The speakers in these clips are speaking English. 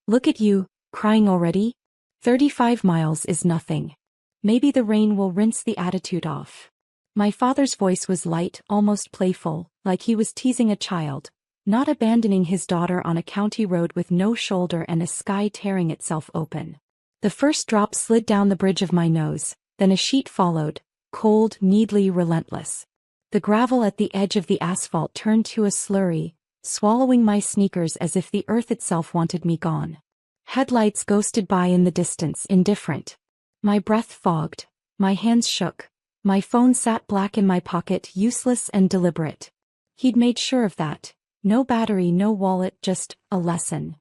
Look at you, crying already? 35 miles is nothing. Maybe the rain will rinse the attitude off. My father's voice was light, almost playful, like he was teasing a child, not abandoning his daughter on a county road with no shoulder and a sky tearing itself open. The first drop slid down the bridge of my nose, then a sheet followed, cold, needly relentless. The gravel at the edge of the asphalt turned to a slurry, swallowing my sneakers as if the earth itself wanted me gone. Headlights ghosted by in the distance, indifferent. My breath fogged, my hands shook, my phone sat black in my pocket, useless and deliberate. He'd made sure of that. No battery, no wallet, just a lesson.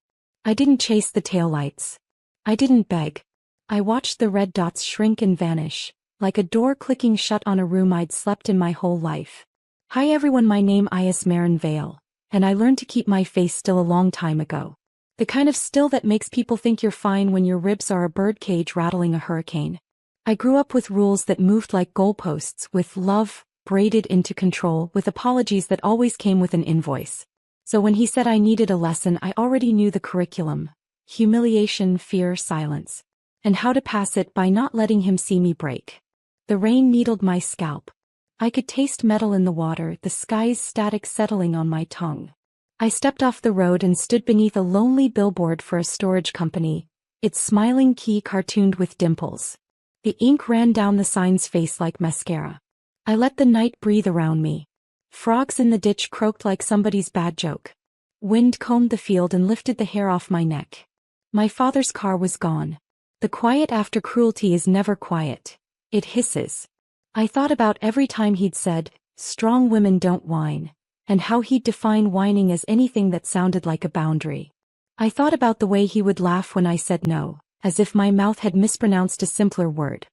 I didn't chase the taillights. I didn't beg. I watched the red dots shrink and vanish, like a door clicking shut on a room I'd slept in my whole life. Hi everyone, my name is Marin Vale, and I learned to keep my face still a long time ago. The kind of still that makes people think you're fine when your ribs are a birdcage rattling a hurricane. I grew up with rules that moved like goalposts, with love braided into control, with apologies that always came with an invoice. So when he said I needed a lesson, I already knew the curriculum: humiliation, fear, silence. And how to pass it by not letting him see me break. The rain needled my scalp. I could taste metal in the water, the sky's static settling on my tongue. I stepped off the road and stood beneath a lonely billboard for a storage company, its smiling key cartooned with dimples. The ink ran down the sign's face like mascara. I let the night breathe around me. Frogs in the ditch croaked like somebody's bad joke. Wind combed the field and lifted the hair off my neck. My father's car was gone. The quiet after cruelty is never quiet. It hisses. I thought about every time he'd said, "Strong women don't whine," and how he'd define whining as anything that sounded like a boundary. I thought about the way he would laugh when I said no, as if my mouth had mispronounced a simpler word.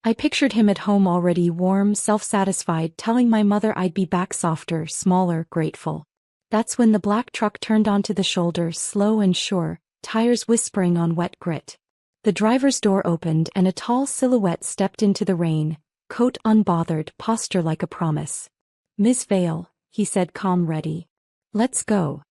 I pictured him at home already warm, self-satisfied, telling my mother I'd be back softer, smaller, grateful. That's when the black truck turned onto the shoulder, slow and sure, tires whispering on wet grit. The driver's door opened and a tall silhouette stepped into the rain, coat unbothered, posture like a promise. "Miss Vale," he said, calm, ready. "Let's go."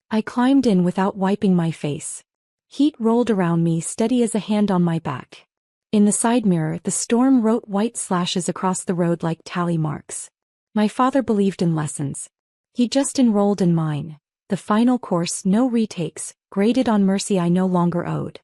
I climbed in without wiping my face. Heat rolled around me, steady as a hand on my back. In the side mirror, the storm wrote white slashes across the road like tally marks. My father believed in lessons. He just enrolled in mine. The final course, no retakes, graded on mercy I no longer owed.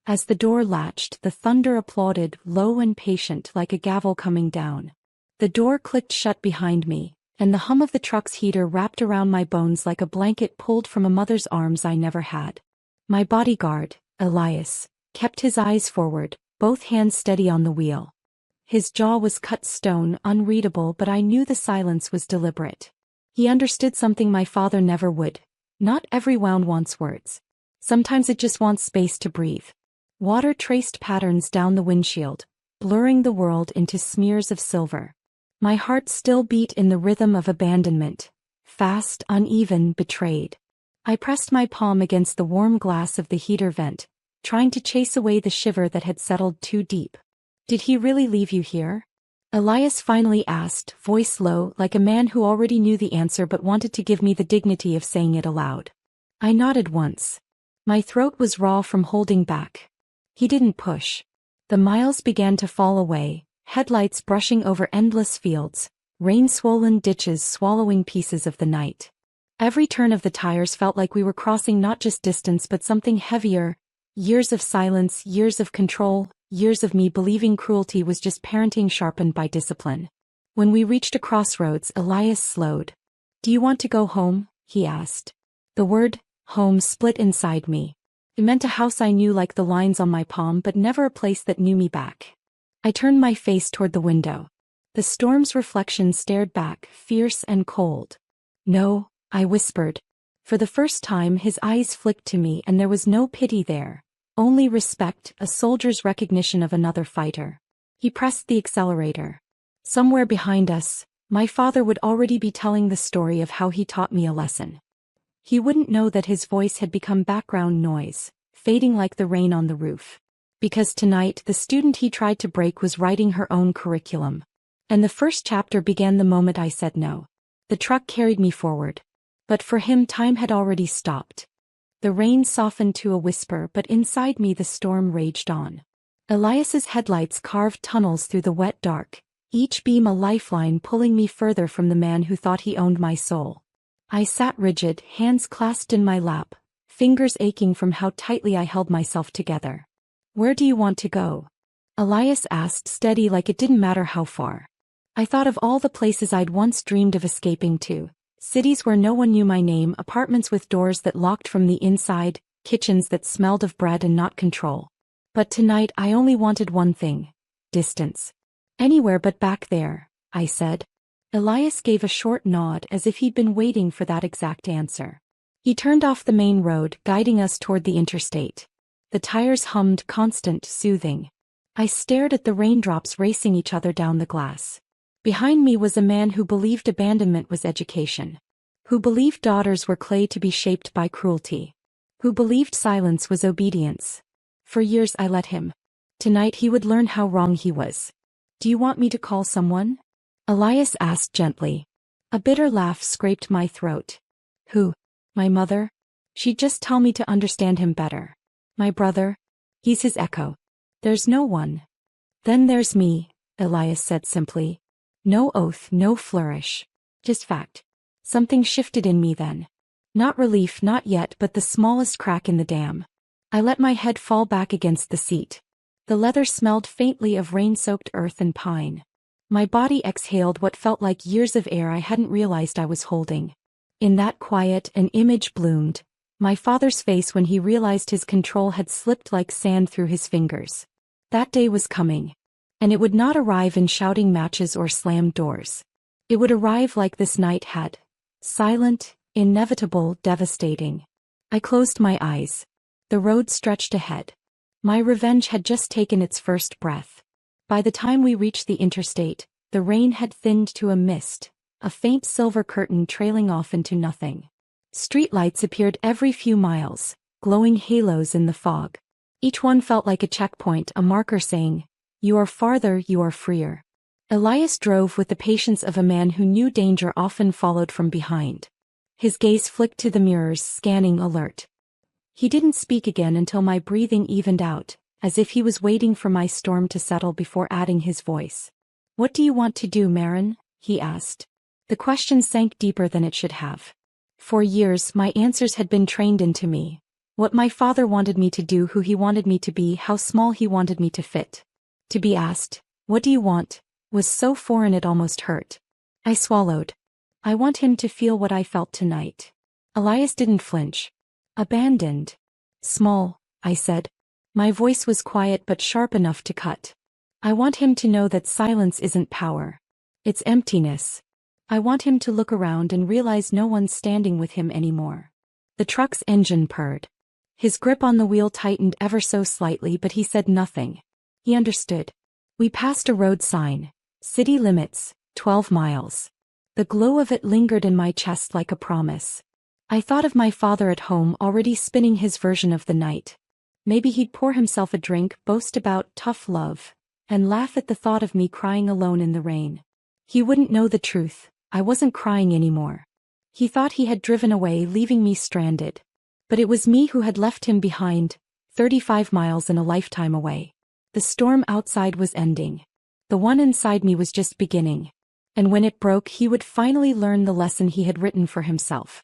As the door latched, the thunder applauded, low and patient like a gavel coming down. The door clicked shut behind me, and the hum of the truck's heater wrapped around my bones like a blanket pulled from a mother's arms I never had. My bodyguard, Elias, kept his eyes forward, both hands steady on the wheel. His jaw was cut stone, unreadable, but I knew the silence was deliberate. He understood something my father never would. Not every wound wants words. Sometimes it just wants space to breathe. Water traced patterns down the windshield, blurring the world into smears of silver. My heart still beat in the rhythm of abandonment. Fast, uneven, betrayed. I pressed my palm against the warm glass of the heater vent, trying to chase away the shiver that had settled too deep. "Did he really leave you here?" Elias finally asked, voice low, like a man who already knew the answer but wanted to give me the dignity of saying it aloud. I nodded once. My throat was raw from holding back. He didn't push. The miles began to fall away, headlights brushing over endless fields, rain-swollen ditches swallowing pieces of the night. Every turn of the tires felt like we were crossing not just distance but something heavier. Years of silence, years of control, years of me believing cruelty was just parenting sharpened by discipline. When we reached a crossroads, Elias slowed. "Do you want to go home?" he asked. The word, home, split inside me. It meant a house I knew like the lines on my palm, but never a place that knew me back. I turned my face toward the window. The storm's reflection stared back, fierce and cold. "No," I whispered. For the first time his eyes flicked to me and there was no pity there. Only respect, a soldier's recognition of another fighter. He pressed the accelerator. Somewhere behind us, my father would already be telling the story of how he taught me a lesson. He wouldn't know that his voice had become background noise, fading like the rain on the roof. Because tonight the student he tried to break was writing her own curriculum. And the first chapter began the moment I said no. The truck carried me forward. But for him time had already stopped. The rain softened to a whisper, but inside me the storm raged on. Elias's headlights carved tunnels through the wet dark, each beam a lifeline pulling me further from the man who thought he owned my soul. I sat rigid, hands clasped in my lap, fingers aching from how tightly I held myself together. "Where do you want to go?" Elias asked, steady like it didn't matter how far. I thought of all the places I'd once dreamed of escaping to. Cities where no one knew my name, apartments with doors that locked from the inside, kitchens that smelled of bread and not control. But tonight I only wanted one thing: distance. "Anywhere but back there," I said. Elias gave a short nod as if he'd been waiting for that exact answer. He turned off the main road, guiding us toward the interstate. The tires hummed, constant, soothing. I stared at the raindrops racing each other down the glass. Behind me was a man who believed abandonment was education. Who believed daughters were clay to be shaped by cruelty. Who believed silence was obedience. For years I let him. Tonight he would learn how wrong he was. "Do you want me to call someone?" Elias asked gently. A bitter laugh scraped my throat. "Who? My mother? She'd just tell me to understand him better. My brother? He's his echo. There's no one." "Then there's me," Elias said simply. No oath, no flourish. Just fact. Something shifted in me then. Not relief, not yet, but the smallest crack in the dam. I let my head fall back against the seat. The leather smelled faintly of rain-soaked earth and pine. My body exhaled what felt like years of air I hadn't realized I was holding. In that quiet, an image bloomed. My father's face when he realized his control had slipped like sand through his fingers. That day was coming. And it would not arrive in shouting matches or slammed doors. It would arrive like this night had. Silent, inevitable, devastating. I closed my eyes. The road stretched ahead. My revenge had just taken its first breath. By the time we reached the interstate, the rain had thinned to a mist, a faint silver curtain trailing off into nothing. Streetlights appeared every few miles, glowing halos in the fog. Each one felt like a checkpoint, a marker saying, "You are farther, you are freer." Elias drove with the patience of a man who knew danger often followed from behind. His gaze flicked to the mirrors, scanning alert. He didn't speak again until my breathing evened out, as if he was waiting for my storm to settle before adding his voice. "What do you want to do, Marin?" he asked. The question sank deeper than it should have. For years, my answers had been trained into me. What my father wanted me to do, who he wanted me to be, how small he wanted me to fit. To be asked, "What do you want?" was so foreign it almost hurt. I swallowed. "I want him to feel what I felt tonight." Elias didn't flinch. "Abandoned." "Small," I said. My voice was quiet but sharp enough to cut. "I want him to know that silence isn't power. It's emptiness. I want him to look around and realize no one's standing with him anymore." The truck's engine purred. His grip on the wheel tightened ever so slightly, but he said nothing. He understood. We passed a road sign. City limits, 12 miles. The glow of it lingered in my chest like a promise. I thought of my father at home already spinning his version of the night. Maybe he'd pour himself a drink, boast about tough love, and laugh at the thought of me crying alone in the rain. He wouldn't know the truth. I wasn't crying anymore. He thought he had driven away, leaving me stranded. But it was me who had left him behind, 35 miles and a lifetime away. The storm outside was ending. The one inside me was just beginning. And when it broke, he would finally learn the lesson he had written for himself.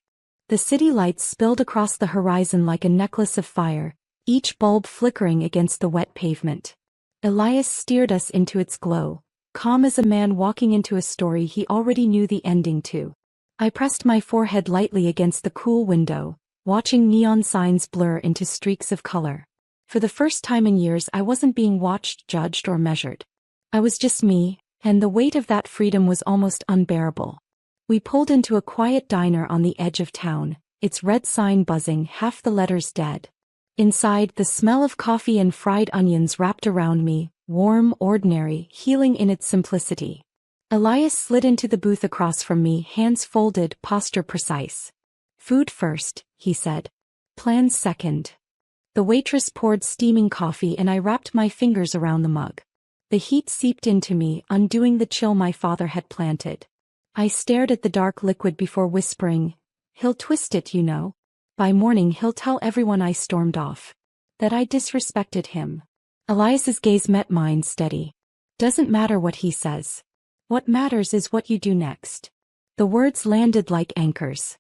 The city lights spilled across the horizon like a necklace of fire, each bulb flickering against the wet pavement. Elias steered us into its glow, calm as a man walking into a story he already knew the ending to. I pressed my forehead lightly against the cool window, watching neon signs blur into streaks of color. For the first time in years, I wasn't being watched, judged, or measured. I was just me, and the weight of that freedom was almost unbearable. We pulled into a quiet diner on the edge of town, its red sign buzzing, half the letters dead. Inside, the smell of coffee and fried onions wrapped around me, warm, ordinary, healing in its simplicity. Elias slid into the booth across from me, hands folded, posture precise. "Food first," he said. "Plans second." The waitress poured steaming coffee and I wrapped my fingers around the mug. The heat seeped into me, undoing the chill my father had planted. I stared at the dark liquid before whispering, "He'll twist it, you know." By morning he'll tell everyone I stormed off. That I disrespected him. Elias's gaze met mine steady. Doesn't matter what he says. What matters is what you do next. The words landed like anchors.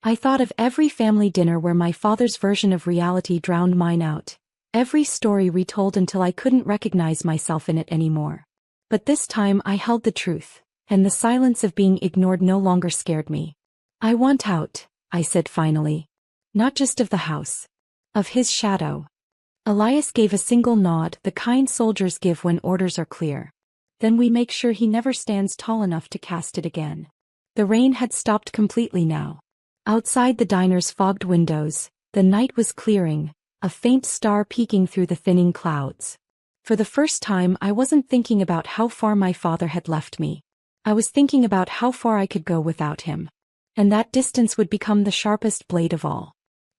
I thought of every family dinner where my father's version of reality drowned mine out. Every story retold until I couldn't recognize myself in it anymore. But this time I held the truth, and the silence of being ignored no longer scared me. I want out, I said finally. Not just of the house. Of his shadow. Elias gave a single nod, the kind soldiers give when orders are clear. Then we make sure he never stands tall enough to cast it again. The rain had stopped completely now. Outside the diner's fogged windows, the night was clearing, a faint star peeking through the thinning clouds. For the first time I wasn't thinking about how far my father had left me. I was thinking about how far I could go without him. And that distance would become the sharpest blade of all.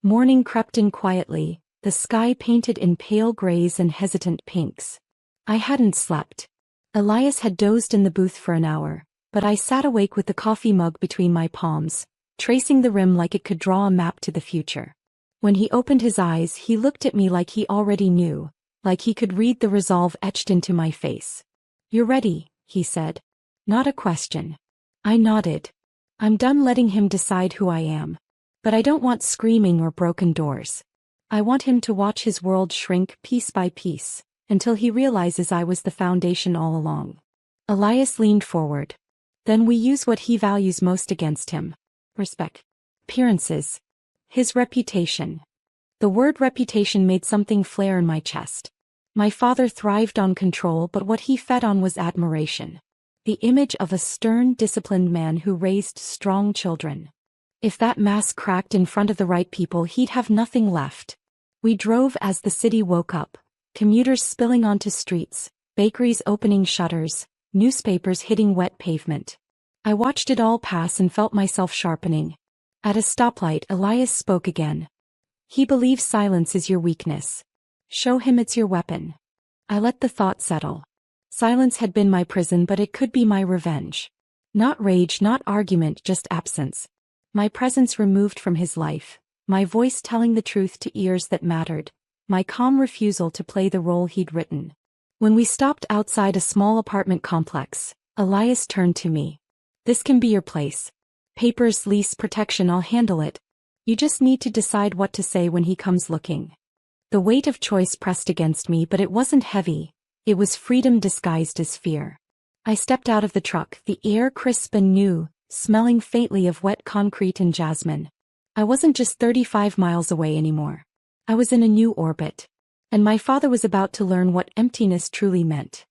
Morning crept in quietly, the sky painted in pale grays and hesitant pinks. I hadn't slept. Elias had dozed in the booth for an hour, but I sat awake with the coffee mug between my palms, tracing the rim like it could draw a map to the future. When he opened his eyes, he looked at me like he already knew, like he could read the resolve etched into my face. "You're ready," he said. Not a question. I nodded. I'm done letting him decide who I am. But I don't want screaming or broken doors. I want him to watch his world shrink piece by piece, until he realizes I was the foundation all along. Elias leaned forward. Then we use what he values most against him. Respect. Appearances. His reputation. The word reputation made something flare in my chest. My father thrived on control, but what he fed on was admiration. The image of a stern, disciplined man who raised strong children. If that mask cracked in front of the right people, he'd have nothing left. We drove as the city woke up, commuters spilling onto streets, bakeries opening shutters, newspapers hitting wet pavement. I watched it all pass and felt myself sharpening. At a stoplight, Elias spoke again. He believes silence is your weakness. Show him it's your weapon. I let the thought settle. Silence had been my prison, but it could be my revenge. Not rage, not argument, just absence. My presence removed from his life, my voice telling the truth to ears that mattered, my calm refusal to play the role he'd written. When we stopped outside a small apartment complex, Elias turned to me. "This can be your place. Papers, lease, protection, I'll handle it. You just need to decide what to say when he comes looking." The weight of choice pressed against me, but it wasn't heavy. It was freedom disguised as fear. I stepped out of the truck, the air crisp and new, smelling faintly of wet concrete and jasmine. I wasn't just 35 miles away anymore. I was in a new orbit. And my father was about to learn what emptiness truly meant.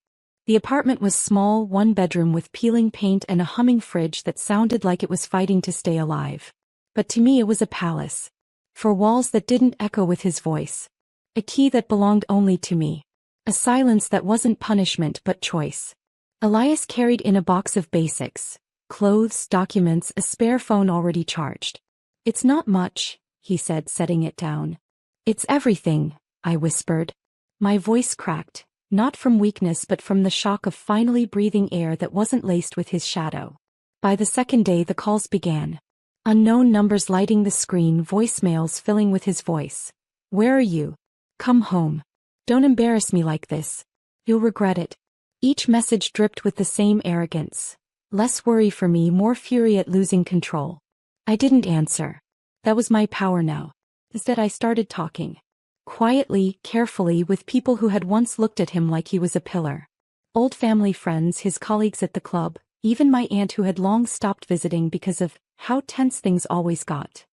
The apartment was small, one bedroom with peeling paint and a humming fridge that sounded like it was fighting to stay alive. But to me it was a palace. For walls that didn't echo with his voice. A key that belonged only to me. A silence that wasn't punishment but choice. Elias carried in a box of basics. Clothes, documents, a spare phone already charged. "It's not much," he said, setting it down. "It's everything," I whispered. My voice cracked, not from weakness but from the shock of finally breathing air that wasn't laced with his shadow. By the second day the calls began. Unknown numbers lighting the screen, voicemails filling with his voice. "Where are you? Come home. Don't embarrass me like this. You'll regret it." Each message dripped with the same arrogance. Less worry for me, more fury at losing control. I didn't answer. That was my power now. Instead I started talking. Quietly, carefully, with people who had once looked at him like he was a pillar. Old family friends, his colleagues at the club, even my aunt who had long stopped visiting because of how tense things always got.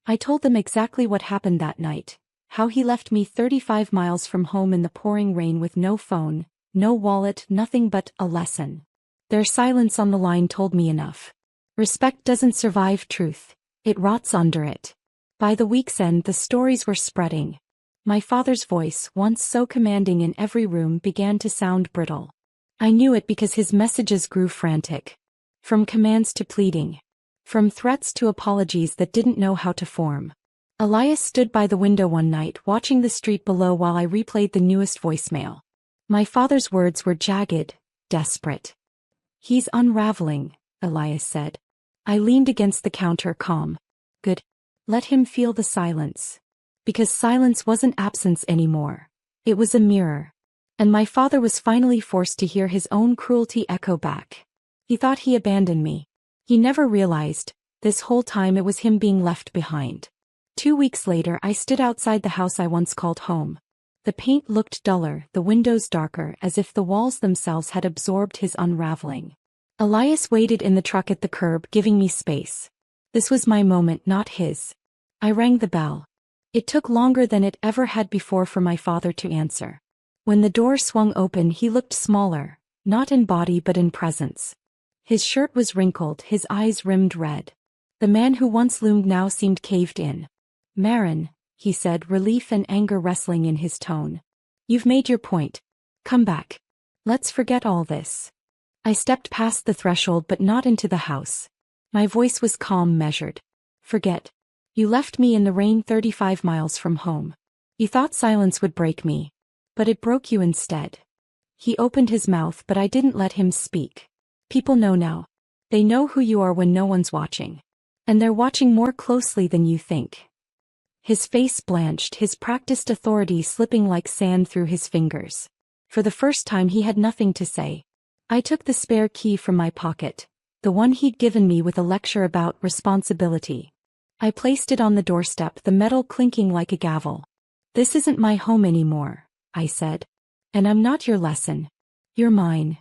I told them exactly what happened that night. How he left me 35 miles from home in the pouring rain with no phone, no wallet, nothing but a lesson. Their silence on the line told me enough. Respect doesn't survive truth. It rots under it. By the week's end the stories were spreading. My father's voice, once so commanding in every room, began to sound brittle. I knew it because his messages grew frantic. From commands to pleading. From threats to apologies that didn't know how to form. Elias stood by the window one night watching the street below while I replayed the newest voicemail. My father's words were jagged, desperate. "He's unraveling," Elias said. I leaned against the counter, calm. "Good. Let him feel the silence. Because silence wasn't absence anymore. It was a mirror. And my father was finally forced to hear his own cruelty echo back. He thought he abandoned me. He never realized, this whole time it was him being left behind. 2 weeks later I stood outside the house I once called home. The paint looked duller, the windows darker, as if the walls themselves had absorbed his unraveling. Elias waited in the truck at the curb, giving me space. This was my moment, not his. I rang the bell. It took longer than it ever had before for my father to answer. When the door swung open, he looked smaller, not in body but in presence. His shirt was wrinkled, his eyes rimmed red. The man who once loomed now seemed caved in. "Marin," he said, relief and anger wrestling in his tone. "You've made your point. Come back. Let's forget all this." I stepped past the threshold but not into the house. My voice was calm, measured. "Forget. You left me in the rain 35 miles from home. You thought silence would break me. But it broke you instead." He opened his mouth but I didn't let him speak. "People know now. They know who you are when no one's watching. And they're watching more closely than you think." His face blanched, his practiced authority slipping like sand through his fingers. For the first time he had nothing to say. I took the spare key from my pocket, the one he'd given me with a lecture about responsibility. I placed it on the doorstep, the metal clinking like a gavel. "This isn't my home anymore," I said. "And I'm not your lesson. You're mine."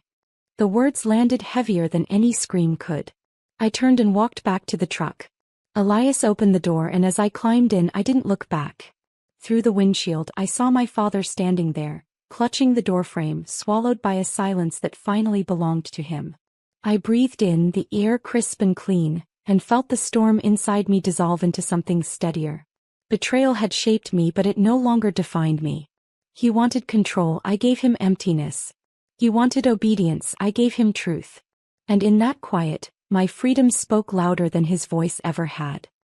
The words landed heavier than any scream could. I turned and walked back to the truck. Elias opened the door and as I climbed in I didn't look back. Through the windshield I saw my father standing there, clutching the doorframe, swallowed by a silence that finally belonged to him. I breathed in, the air crisp and clean, and felt the storm inside me dissolve into something steadier. Betrayal had shaped me but it no longer defined me. He wanted control, I gave him emptiness. He wanted obedience, I gave him truth. And in that quiet, my freedom spoke louder than his voice ever had.